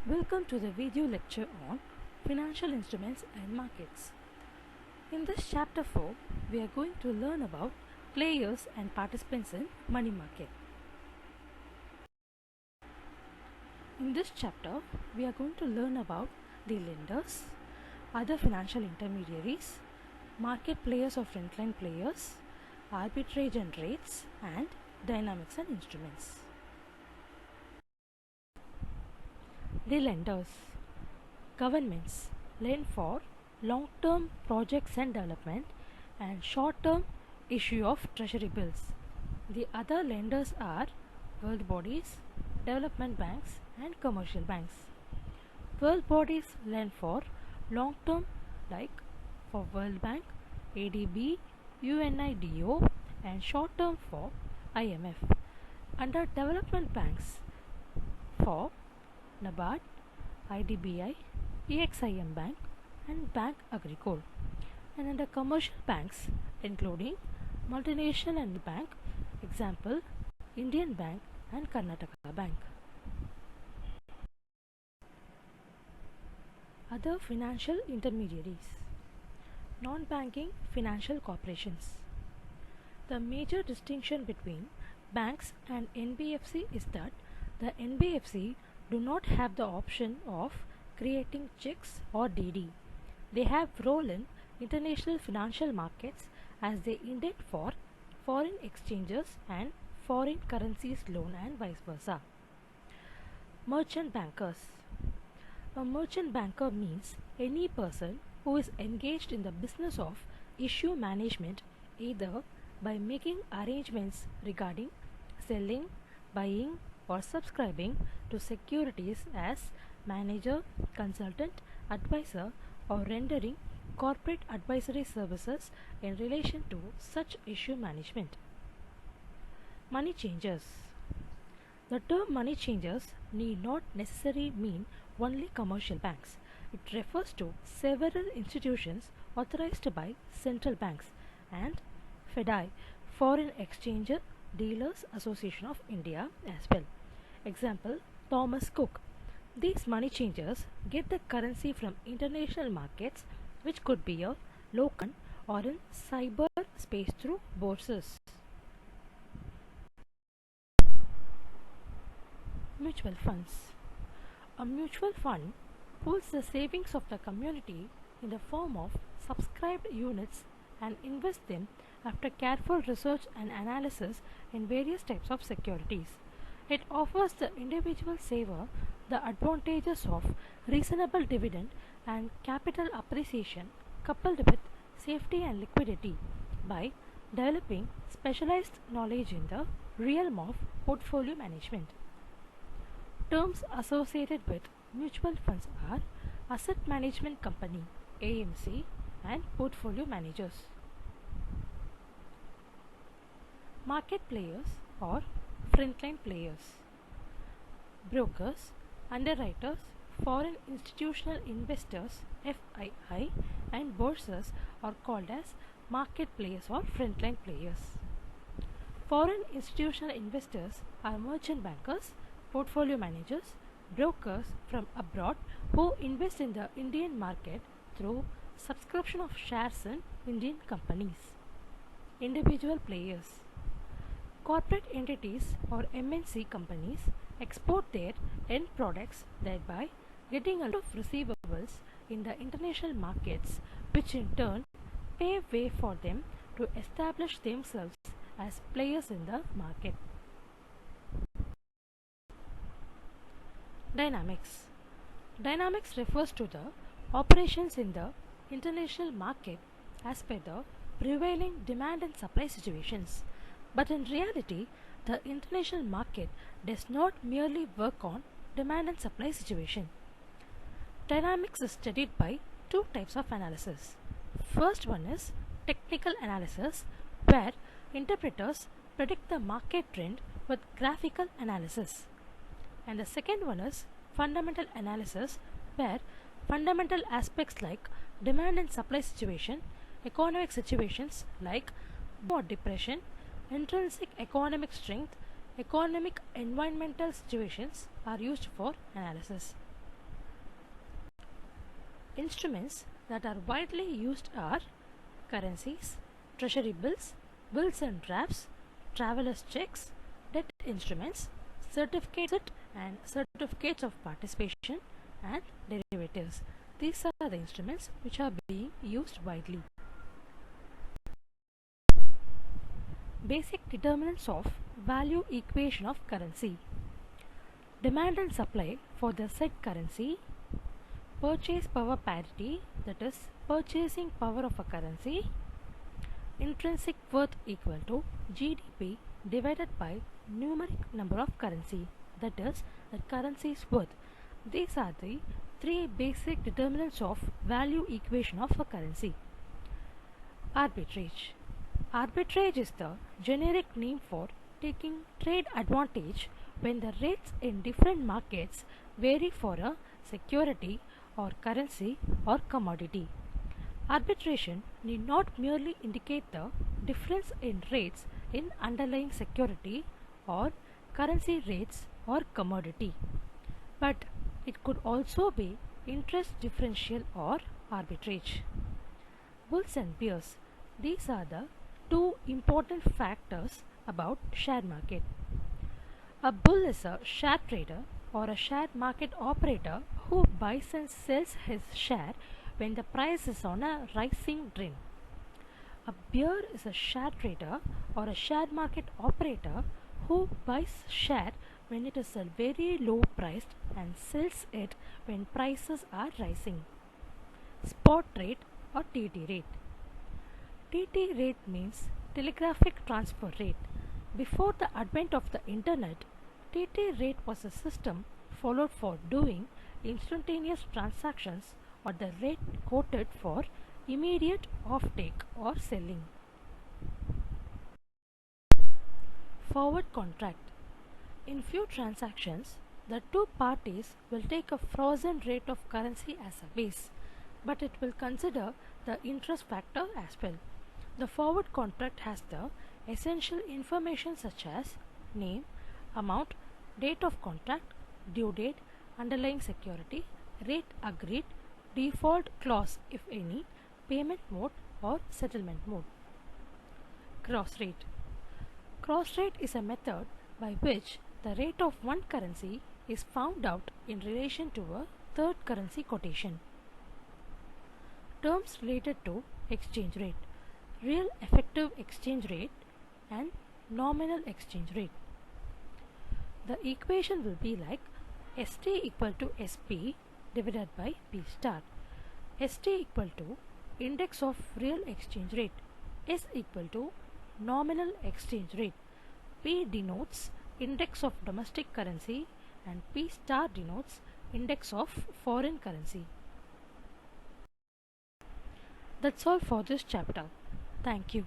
Welcome to the video lecture on financial instruments and markets. In this chapter 4, we are going to learn about players and participants in money market. In this chapter, we are going to learn about the lenders, other financial intermediaries, market players or frontline players, arbitrage and rates, and dynamics and instruments. The lenders. Governments lend for long-term projects and development and short-term issue of treasury bills. The other lenders are world bodies, development banks and commercial banks. World bodies lend for long-term like for World Bank, ADB, UNIDO and short-term for IMF. Under development banks for NABARD, IDBI, EXIM Bank and Bank Agricole, and under commercial banks including multinational and bank, example Indian Bank and Karnataka Bank. Other financial intermediaries. Non-banking financial corporations. The major distinction between banks and NBFC is that the NBFC do not have the option of creating checks or DD. They have role in international financial markets as they indent for foreign exchanges and foreign currencies loan and vice versa. Merchant bankers. A merchant banker means any person who is engaged in the business of issue management either by making arrangements regarding selling, buying or subscribing to securities as manager, consultant, advisor or rendering corporate advisory services in relation to such issue management. Money changers. The term money changers need not necessarily mean only commercial banks. It refers to several institutions authorized by central banks and FEDI, Foreign Exchange Dealers Association of India as well. Example, Thomas Cook. These money changers get the currency from international markets, which could be a local or in cyber space through bourses. Mutual funds. A mutual fund pools the savings of the community in the form of subscribed units and invests them after careful research and analysis in various types of securities. It offers the individual saver the advantages of reasonable dividend and capital appreciation coupled with safety and liquidity by developing specialized knowledge in the realm of portfolio management. Terms associated with mutual funds are Asset Management Company AMC and Portfolio Managers. Market players or frontline players. Brokers, underwriters, foreign institutional investors FII and bourses are called as market players or frontline players. Foreign institutional investors are merchant bankers, portfolio managers, brokers from abroad who invest in the Indian market through subscription of shares in Indian companies. Individual players. Corporate entities or MNC companies export their end products, thereby getting a lot of receivables in the international markets, which in turn pave way for them to establish themselves as players in the market. Dynamics. Dynamics refers to the operations in the international market as per the prevailing demand and supply situations. But in reality, the international market does not merely work on demand and supply situation. Dynamics is studied by two types of analysis. First one is technical analysis, where interpreters predict the market trend with graphical analysis. And the second one is fundamental analysis, where fundamental aspects like demand and supply situation, economic situations like boom or depression, intrinsic economic strength, economic environmental situations are used for analysis. Instruments that are widely used are currencies, treasury bills, bills and drafts, travelers' checks, debt instruments, certificates and certificates of participation, and derivatives. These are the instruments which are being used widely. Basic determinants of value equation of currency. Demand and supply for the said currency. Purchase power parity, that is purchasing power of a currency. Intrinsic worth equal to GDP divided by numeric number of currency, that is the currency's worth. These are the three basic determinants of value equation of a currency. Arbitrage. Arbitrage is the generic name for taking trade advantage when the rates in different markets vary for a security or currency or commodity. Arbitration need not merely indicate the difference in rates in underlying security or currency rates or commodity, but it could also be interest differential or arbitrage. Bulls and bears. These are the two important factors about share market. A bull is a share trader or a share market operator who buys and sells his share when the price is on a rising trend. A bear is a share trader or a share market operator who buys share when it is a very low priced and sells it when prices are rising. Spot rate or TT rate. TT rate means telegraphic transfer rate. Before the advent of the internet, TT rate was a system followed for doing instantaneous transactions or the rate quoted for immediate offtake or selling. Forward contract. In few transactions, the two parties will take a frozen rate of currency as a base, but it will consider the interest factor as well. The forward contract has the essential information such as name, amount, date of contract, due date, underlying security, rate agreed, default clause if any, payment mode or settlement mode. Cross rate. Cross rate is a method by which the rate of one currency is found out in relation to a third currency quotation. Terms related to exchange rate. Real effective exchange rate and nominal exchange rate. The equation will be like ST equal to SP divided by P star. ST equal to index of real exchange rate. S equal to nominal exchange rate. P denotes index of domestic currency and P star denotes index of foreign currency. That's all for this chapter. Thank you.